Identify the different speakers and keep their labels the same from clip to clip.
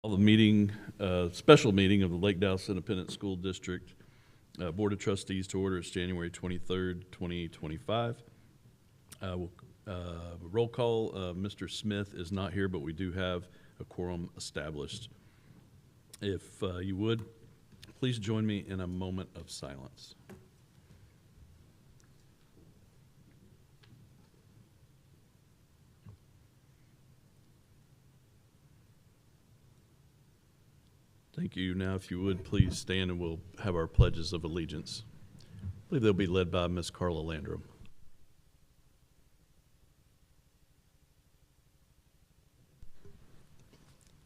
Speaker 1: The meeting, special meeting of the Lake Dallas Independent School District Board of Trustees to order. It's January 23rd, 2025. Roll call. Mr. Smith is not here, but we do have a quorum established. If you would, please join me in a moment of silence. Thank you. Now, if you would, please stand and we'll have our pledges of allegiance. I believe they'll be led by Ms. Carla Landrum.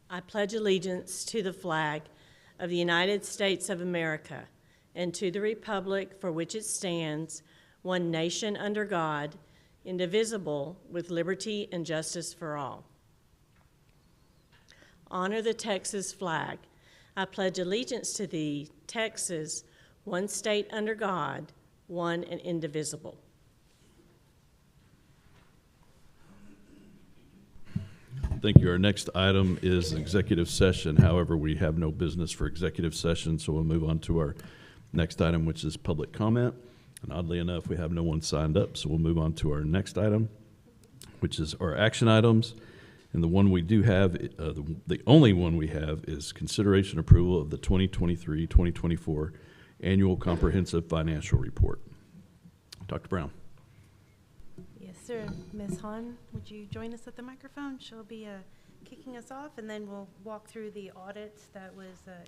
Speaker 2: I pledge allegiance to the flag of the United States of America and to the republic for which it stands, one nation under God, indivisible, with liberty and justice for all. Honor the Texas flag. I pledge allegiance to thee, Texas, one state under God, one and indivisible.
Speaker 1: Thank you. Our next item is executive session. However, we have no business for executive session, so we'll move on to our next item, which is public comment. And oddly enough, we have no one signed up, so we'll move on to our next item, which is our action items. And the one we do have, the only one we have, is consideration approval of the 2023-2024 Annual Comprehensive Financial Report. Dr. Brown.
Speaker 3: Yes, sir. Ms. Hahn, would you join us at the microphone? She'll be kicking us off, and then we'll walk through the audit that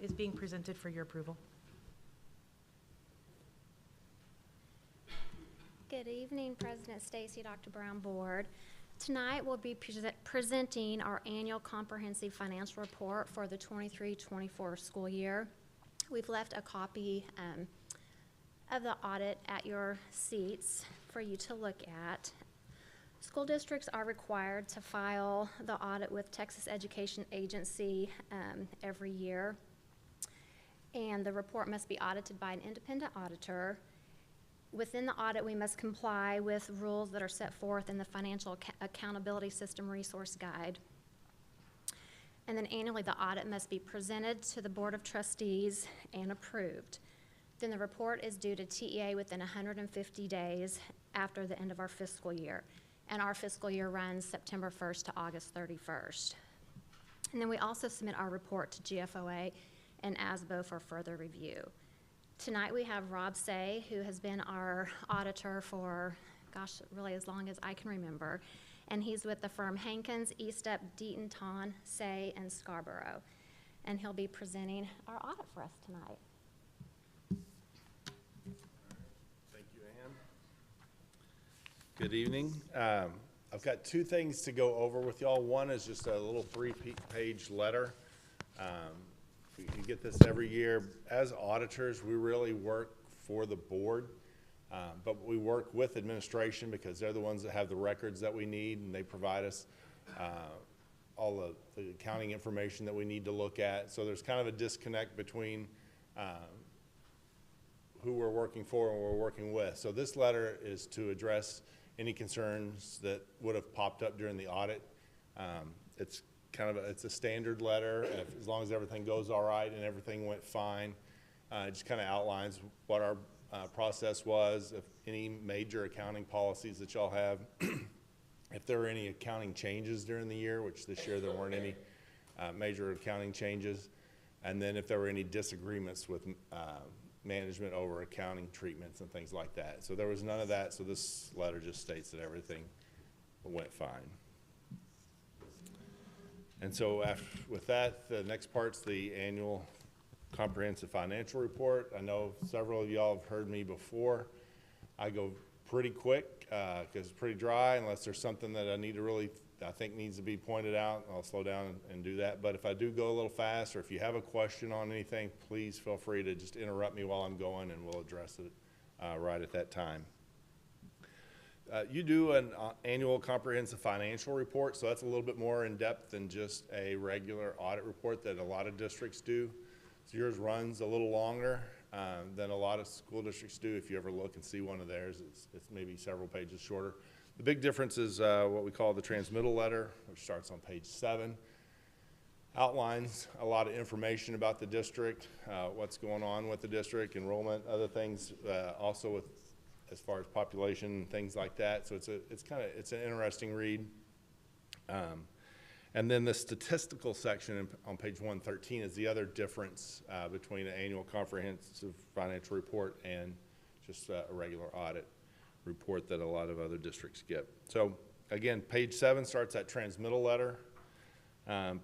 Speaker 3: is being presented for your approval.
Speaker 4: Good evening, President Stacy, Dr. Brown, Board. Tonight we'll be presenting our annual comprehensive financial report for the 23-24 school year. We've left a copy of the audit at your seats for you to look at. School districts are required to file the audit with Texas Education Agency every year, and the report must be audited by an independent auditor. Within the audit, we must comply with rules that are set forth in the Financial Accountability System Resource Guide. And then annually, the audit must be presented to the Board of Trustees and approved. Then the report is due to TEA within 150 days after the end of our fiscal year. And our fiscal year runs September 1st to August 31st. And then we also submit our report to GFOA and ASBO for further review. Tonight we have Rob Say, who has been our auditor for, gosh, really as long as I can remember. And he's with the firm Hankins, Estep, Deaton, Ton, Say, and Scarborough. And he'll be presenting our audit for us tonight.
Speaker 5: Thank you, Ann. Good evening. I've got two things to go over with y'all. One is just a little 3-page letter. You get this every year. As auditors, we really work for the board, but we work with administration because they're the ones that have the records that we need, and they provide us all the accounting information that we need to look at. So there's kind of a disconnect between who we're working for and we're working with. So this letter is to address any concerns that would have popped up during the audit. It's a standard letter. As long as everything goes all right and everything went fine, it just kind of outlines what our process was, if any major accounting policies that y'all have, if there were any accounting changes during the year, which this year there weren't any major accounting changes, and then if there were any disagreements with management over accounting treatments and things like that. So there was none of that, so this letter just states that everything went fine. And so with that, the next part's the annual comprehensive financial report. I know several of y'all have heard me before. I go pretty quick because it's pretty dry unless there's something that I think needs to be pointed out. I'll slow down and do that. But if I do go a little fast, or if you have a question on anything, please feel free to just interrupt me while I'm going, and we'll address it right at that time. You do an annual comprehensive financial report, so that's a little bit more in depth than just a regular audit report that a lot of districts do. So yours runs a little longer than a lot of school districts do. If you ever look and see one of theirs, it's maybe several pages shorter. The big difference is what we call the transmittal letter, which starts on page 7. outlines a lot of information about the district, what's going on with the district, enrollment, other things, also with as far as population and things like that. So it's an interesting read. And then the statistical section on page 113 is the other difference between an annual comprehensive financial report and just a regular audit report that a lot of other districts get. So again, page 7 starts that transmittal letter.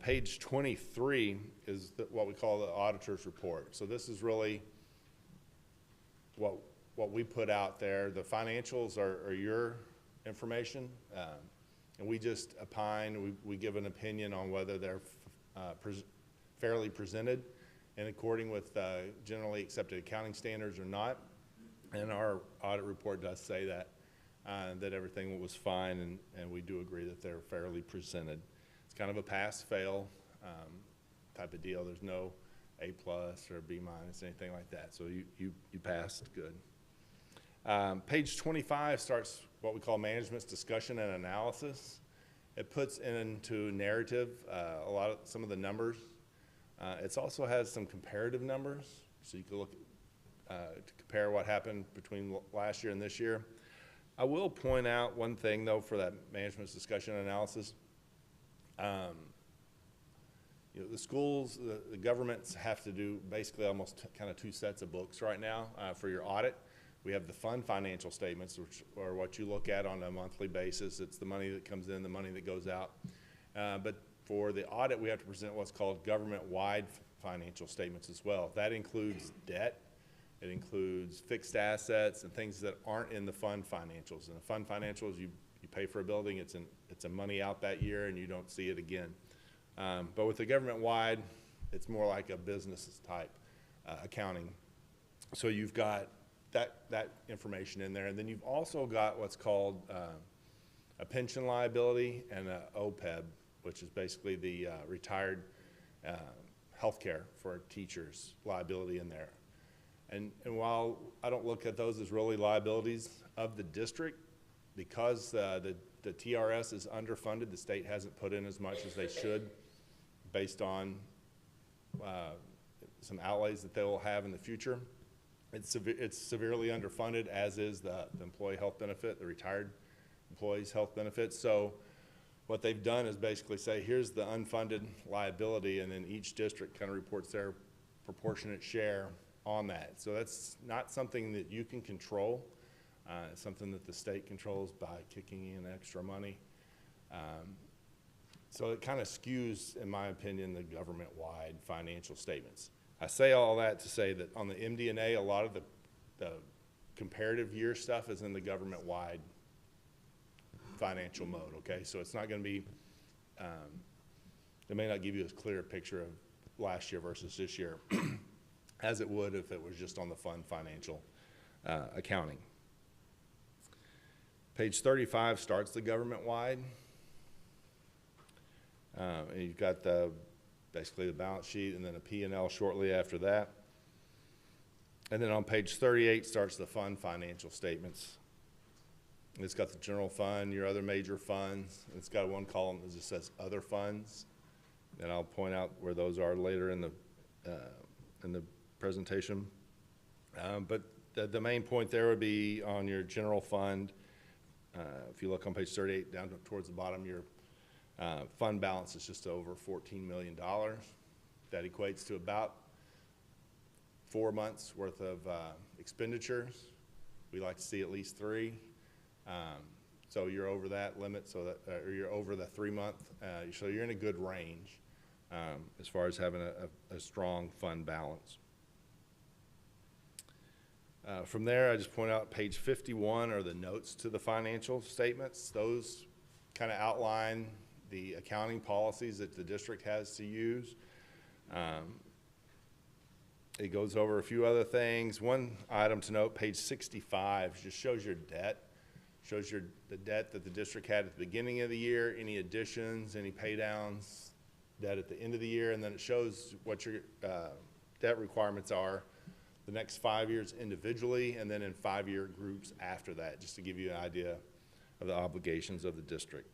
Speaker 5: Page 23 is what we call the auditor's report. So this is really what we put out there. The financials are your information, and we just opine, we give an opinion on whether they're fairly presented and according with generally accepted accounting standards or not. And our audit report does say that, that everything was fine, and we do agree that they're fairly presented. It's kind of a pass-fail type of deal. There's no A+ or B-, anything like that. So you passed, good. Page 25 starts what we call management's discussion and analysis. It puts into narrative some of the numbers. It also has some comparative numbers, so you can look to compare what happened between last year and this year. I will point out one thing though for that management's discussion and analysis. You know, the schools, the governments have to do basically almost kind of 2 sets of books right now for your audit. We have the fund financial statements, which are what you look at on a monthly basis. It's the money that comes in, the money that goes out. But for the audit, we have to present what's called government-wide financial statements as well. That includes debt. It includes fixed assets and things that aren't in the fund financials. And the fund financials, you pay for a building, it's a money out that year, and you don't see it again. But with the government-wide, it's more like a business type accounting. So you've got that information in there, and then you've also got what's called a pension liability and a OPEB, which is basically the retired health care for teachers liability in there. And while I don't look at those as really liabilities of the district, because the TRS is underfunded, the state hasn't put in as much as they should based on some outlays that they will have in the future. It's severely underfunded, as is the employee health benefit, the retired employees' health benefits. So what they've done is basically say, here's the unfunded liability, and then each district kind of reports their proportionate share on that. So that's not something that you can control. It's something that the state controls by kicking in extra money. So it kind of skews, in my opinion, the government-wide financial statements. I say all that to say that on the MD&A, a lot of the comparative year stuff is in the government-wide financial mode, okay? So it's not going to be, it may not give you as clear a picture of last year versus this year as it would if it was just on the fund financial accounting. Page 35 starts the government-wide. And you've got basically the balance sheet and then a P&L shortly after that. And then on page 38 starts the fund financial statements. It's got the general fund, your other major funds. It's got one column that just says other funds. And I'll point out where those are later in the presentation. But the main point there would be on your general fund. If you look on page 38 down towards the bottom, your fund balance is just over $14 million. That equates to about 4 months worth of expenditures. We like to see at least 3. So you're over that limit, so that or you're over the 3-month. So you're in a good range as far as having a strong fund balance. From there, I just point out page 51 are the notes to the financial statements. Those kind of outline the accounting policies that the district has to use. It goes over a few other things. One item to note, page 65, just shows your debt. Shows the debt that the district had at the beginning of the year, any additions, any pay downs, debt at the end of the year, and then it shows what your debt requirements are the next 5 years individually, and then in 5-year groups after that, just to give you an idea of the obligations of the district.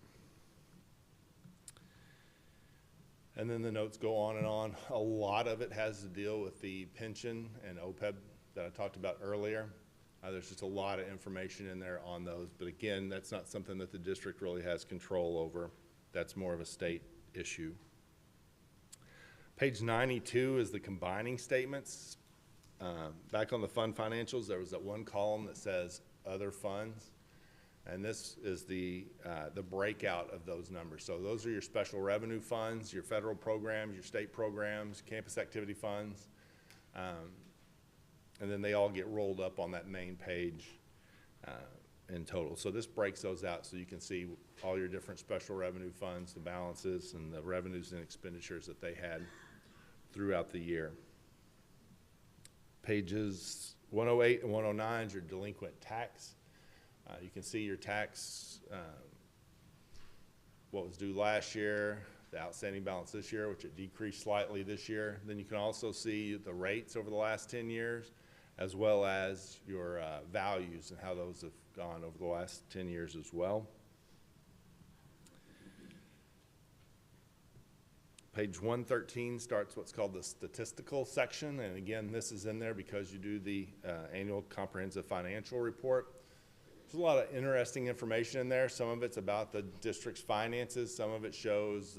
Speaker 5: And then the notes go on and on. A lot of it has to deal with the pension and OPEB that I talked about earlier. There's just a lot of information in there on those. But again, that's not something that the district really has control over. That's more of a state issue. Page 92 is the combining statements. Back on the fund financials, there was that one column that says other funds. And this is the breakout of those numbers. So those are your special revenue funds, your federal programs, your state programs, campus activity funds. And then they all get rolled up on that main page in total. So this breaks those out so you can see all your different special revenue funds, the balances, and the revenues and expenditures that they had throughout the year. Pages 108 and 109 is your delinquent tax. You can see your tax, what was due last year, the outstanding balance this year, which it decreased slightly this year. Then you can also see the rates over the last 10 years, as well as your values and how those have gone over the last 10 years as well. Page 113 starts what's called the statistical section. And again, this is in there because you do the annual comprehensive financial report. There's a lot of interesting information in there. Some of it's about the district's finances. Some of it shows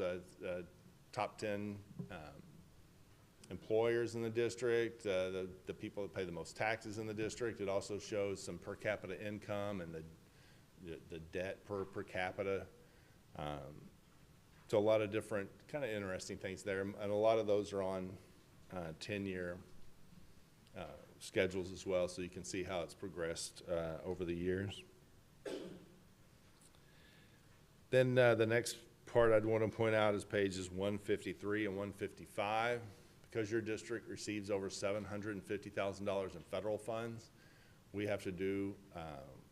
Speaker 5: top 10 employers in the district, the people that pay the most taxes in the district. It also shows some per capita income and the debt per capita. So a lot of different kind of interesting things there. And a lot of those are on 10-year schedules as well, so you can see how it's progressed over the years. Then the next part I'd want to point out is pages 153 and 155. Because your district receives over $750,000 in federal funds, we have to do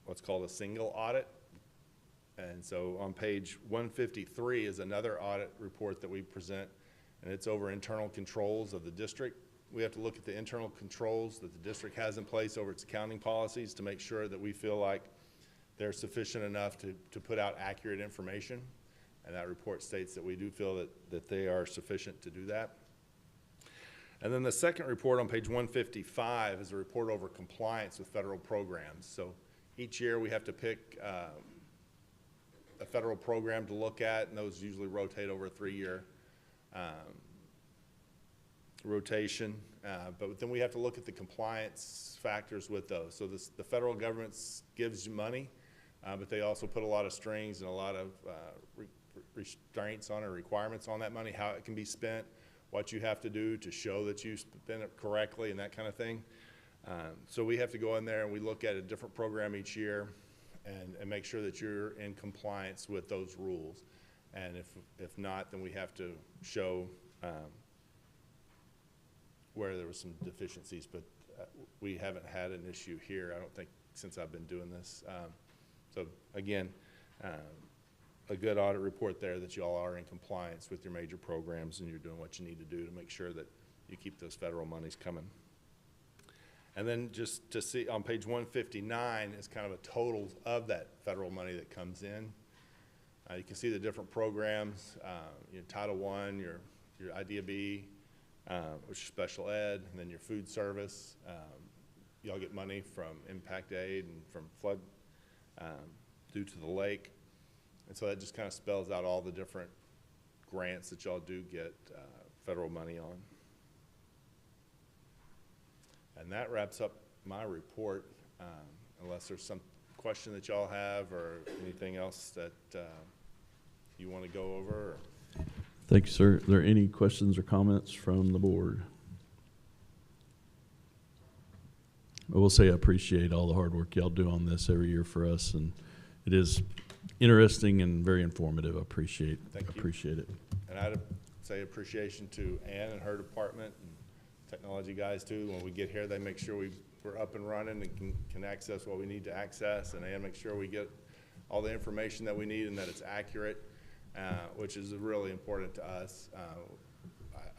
Speaker 5: what's called a single audit. And so on page 153 is another audit report that we present, and it's over internal controls of the district. We have to look at the internal controls that the district has in place over its accounting policies to make sure that we feel like they're sufficient enough to put out accurate information. And that report states that we do feel that they are sufficient to do that. And then the second report on page 155 is a report over compliance with federal programs. So each year we have to pick a federal program to look at, and those usually rotate over a 3-year rotation, but then we have to look at the compliance factors with those. So the federal government gives you money, but they also put a lot of strings and a lot of restraints on or requirements on that money, how it can be spent, what you have to do to show that you spent it correctly and that kind of thing. So we have to go in there and we look at a different program each year and make sure that you're in compliance with those rules. And if not, then we have to show where there was some deficiencies, but we haven't had an issue here, I don't think, since I've been doing this. So again, a good audit report there that you all are in compliance with your major programs and you're doing what you need to do to make sure that you keep those federal monies coming. And then just to see on page 159 is kind of a total of that federal money that comes in. You can see the different programs, your Title I, your IDB, which is special ed, and then your food service. Y'all get money from impact aid and from flood due to the lake. And so that just kind of spells out all the different grants that y'all do get federal money on. And that wraps up my report, unless there's some question that y'all have or anything else that you want to go over.
Speaker 1: Thank you, sir. Are there any questions or comments from the board? I will say I appreciate all the hard work y'all do on this every year for us, and it is interesting and very informative. I appreciate it.
Speaker 5: And I'd say appreciation to Ann and her department and technology guys too. When we get here, they make sure we're up and running and can access what we need to access, and Ann makes sure we get all the information that we need and that it's accurate, which is really important to us.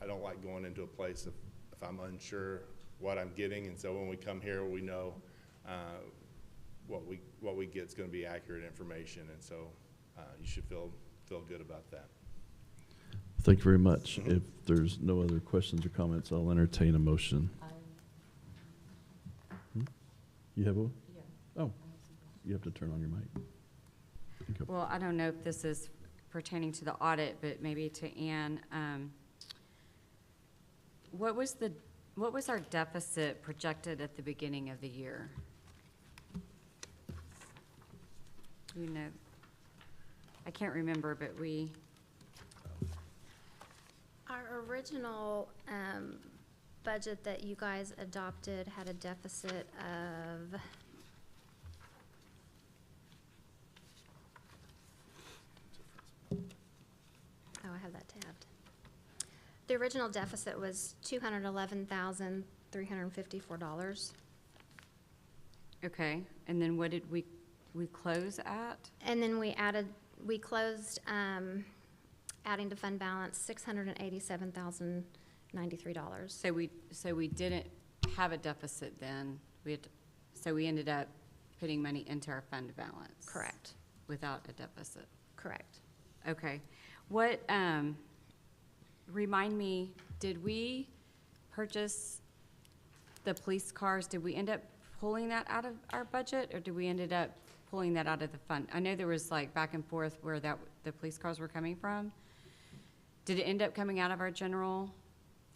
Speaker 5: I don't like going into a place if I'm unsure what I'm getting, and so when we come here, we know what we get is going to be accurate information, and so you should feel good about that.
Speaker 1: Thank you very much. If there's no other questions or comments, I'll entertain a motion. You have one? Yeah. Oh, you have to turn on your mic. Okay.
Speaker 6: Well, I don't know if this is pertaining to the audit, but maybe to Ann. What was our deficit projected at the beginning of the year? You know, I can't remember, but
Speaker 4: Our original budget that you guys adopted had a deficit of, oh, I have that tabbed. The original deficit was $211,354.
Speaker 6: okay, and then what did we close at?
Speaker 4: And then we closed, adding to fund balance, $687,093.
Speaker 6: So we didn't have a deficit then. So we ended up putting money into our fund balance.
Speaker 4: Correct,
Speaker 6: Without a deficit.
Speaker 4: correct.
Speaker 6: Okay. What, remind me, did we purchase the police cars? Did we end up pulling that out of our budget, or did we ended up pulling that out of the fund? I know there was like back and forth where the police cars were coming from. Did it end up coming out of our general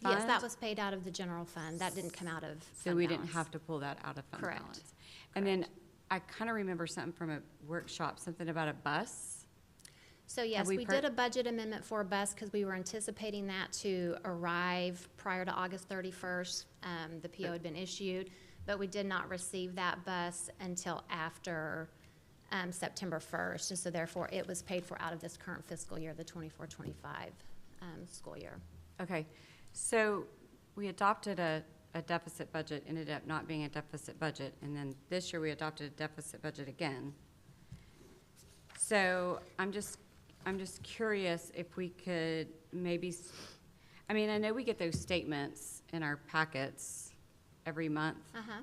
Speaker 6: fund?
Speaker 4: Yes, that was paid out of the general fund. That didn't come out of fund
Speaker 6: So we didn't
Speaker 4: balance.
Speaker 6: have to pull that out of fund
Speaker 4: Correct.
Speaker 6: balance. And then I kind of remember something from a workshop, something about a bus.
Speaker 4: So yes,
Speaker 6: we
Speaker 4: we did a budget amendment for a bus because we were anticipating that to arrive prior to August 31st. The PO had been issued, but we did not receive that bus until after September 1st. And so therefore, it was paid for out of this current fiscal year, the 24-25 school year.
Speaker 6: Okay, so we adopted a deficit budget, ended up not being a deficit budget, and then this year we adopted a deficit budget again. So I'm just curious if we could maybe, I mean, I know we get those statements in our packets every month,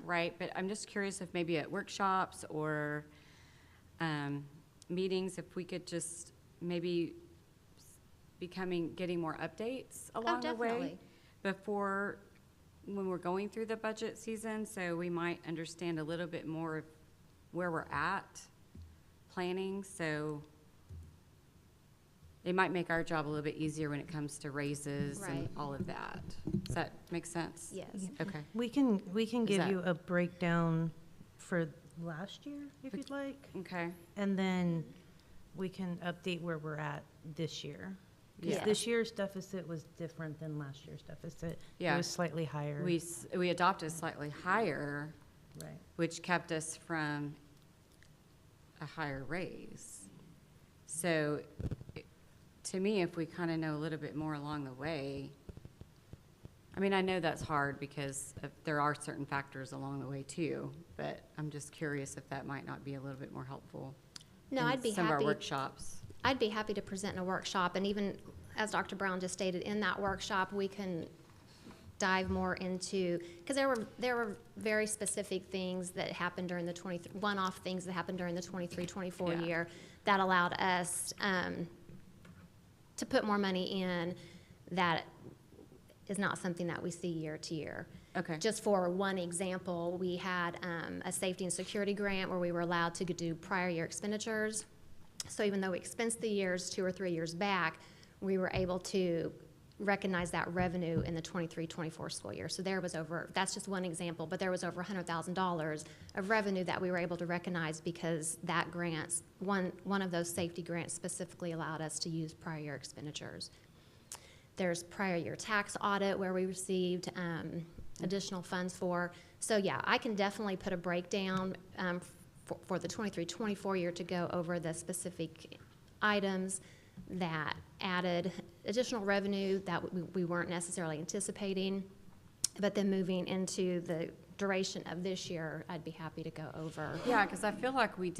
Speaker 6: right? But I'm just curious if maybe at workshops or meetings, if we could just maybe getting more updates along the way
Speaker 4: definitely.
Speaker 6: before, when we're going through the budget season, so we might understand a little bit more of where we're at planning, so it might make our job a little bit easier when it comes to raises and
Speaker 4: Right.
Speaker 6: all of that. Does that make sense?
Speaker 4: Yes.
Speaker 6: Okay.
Speaker 3: We can give
Speaker 6: that-
Speaker 3: you a breakdown for last year, if you'd like,
Speaker 6: Okay.
Speaker 3: and then we can update where we're at this year. Because
Speaker 6: Yeah.
Speaker 3: this year's deficit was different than last year's deficit.
Speaker 6: Yeah.
Speaker 3: It was slightly higher.
Speaker 6: We adopted slightly higher,
Speaker 3: Right.
Speaker 6: which kept us from a higher raise. So, to me, if we kind of know a little bit more along the way, I mean, I know that's hard because there are certain factors along the way too, but I'm just curious if that might not be a little bit more helpful.
Speaker 4: No,
Speaker 6: in
Speaker 4: I'd be
Speaker 6: some of our
Speaker 4: happy.
Speaker 6: Workshops.
Speaker 4: I'd be happy to present in a workshop, and even as Dr. Brown just stated, in that workshop, we can dive more into, because there were very specific things that happened during the one-off things that happened during the 23-24
Speaker 6: Yeah.
Speaker 4: year that allowed us to put more money in. That is not something that we see year to year.
Speaker 6: Okay.
Speaker 4: Just for one example, we had a safety and security grant where we were allowed to do prior year expenditures. So even though we expensed the years 2 or 3 years back, we were able to recognize that revenue in the 23-24 school year. So there was that's just one example, but there was over $100,000 of revenue that we were able to recognize because that grant, one of those safety grants specifically allowed us to use prior year expenditures. There's prior year tax audit where we received additional funds for. So yeah, I can definitely put a breakdown for the 23-24 year to go over the specific items that added additional revenue that we weren't necessarily anticipating. But then moving into the duration of this year, I'd be happy to go over.
Speaker 6: Yeah, because I feel like we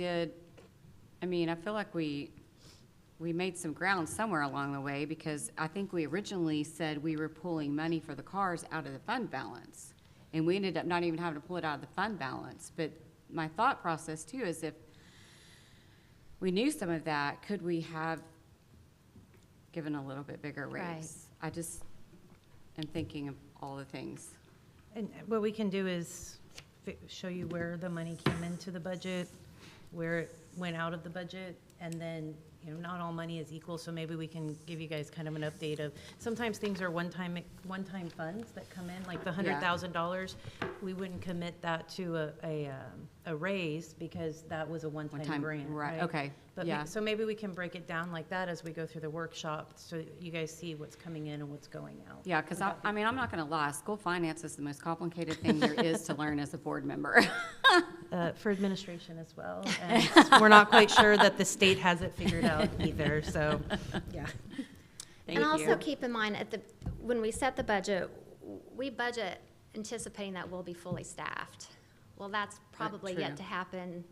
Speaker 6: made some ground somewhere along the way, because I think we originally said we were pulling money for the cars out of the fund balance, and we ended up not even having to pull it out of the fund balance. But my thought process too is, if we knew some of that, could we have given a little bit bigger
Speaker 4: Right.
Speaker 6: raise. I just am thinking of all the things.
Speaker 3: And what we can do is show you where the money came into the budget, where it went out of the budget, and then, you know, not all money is equal, so maybe we can give you guys kind of an update of, sometimes things are one-time funds that come in, like the $100,000. We wouldn't commit that to a raise because that was a one-time
Speaker 6: One-time,
Speaker 3: grant,
Speaker 6: right,
Speaker 3: right?
Speaker 6: okay,
Speaker 3: But
Speaker 6: yeah.
Speaker 3: so maybe we can break it down like that as we go through the workshop, so you guys see what's coming in and what's going out.
Speaker 6: Yeah, because I mean, I'm not going to lie, school finance is the most complicated thing there is to learn as a board member.
Speaker 3: For administration as well. And we're not quite sure that the state has it figured out either, so, yeah.
Speaker 6: Thank
Speaker 4: And also
Speaker 6: you.
Speaker 4: keep in mind, when we set the budget, we budget anticipating that we'll be fully staffed. Well, that's probably
Speaker 6: true.
Speaker 4: yet to happen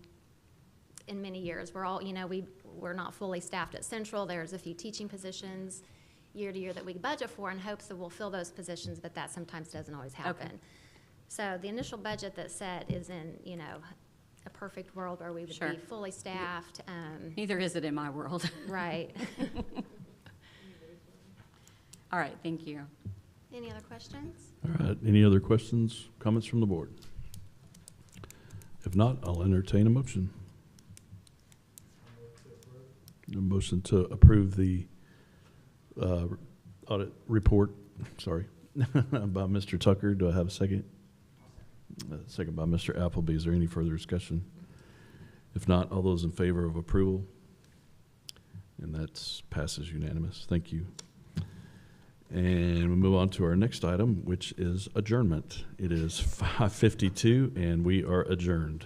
Speaker 4: in many years. We're all, you know, we're not fully staffed at Central. There's a few teaching positions year to year that we budget for in hopes that we'll fill those positions, but that sometimes doesn't always happen. So the initial budget that's set is in, you know, a perfect world where we would
Speaker 6: Sure.
Speaker 4: be fully staffed.
Speaker 6: Neither is it in my world.
Speaker 4: Right.
Speaker 6: All right, thank you.
Speaker 4: Any other questions?
Speaker 1: All right, any other questions, comments from the board? If not, I'll entertain a motion. A motion to approve the audit report, sorry, by Mr. Tucker. Do I have a second? Second by Mr. Appleby. Is there any further discussion? If not, all those in favor of approval? And that passes unanimous. Thank you. And we move on to our next item, which is adjournment. It is 5:52, and we are adjourned.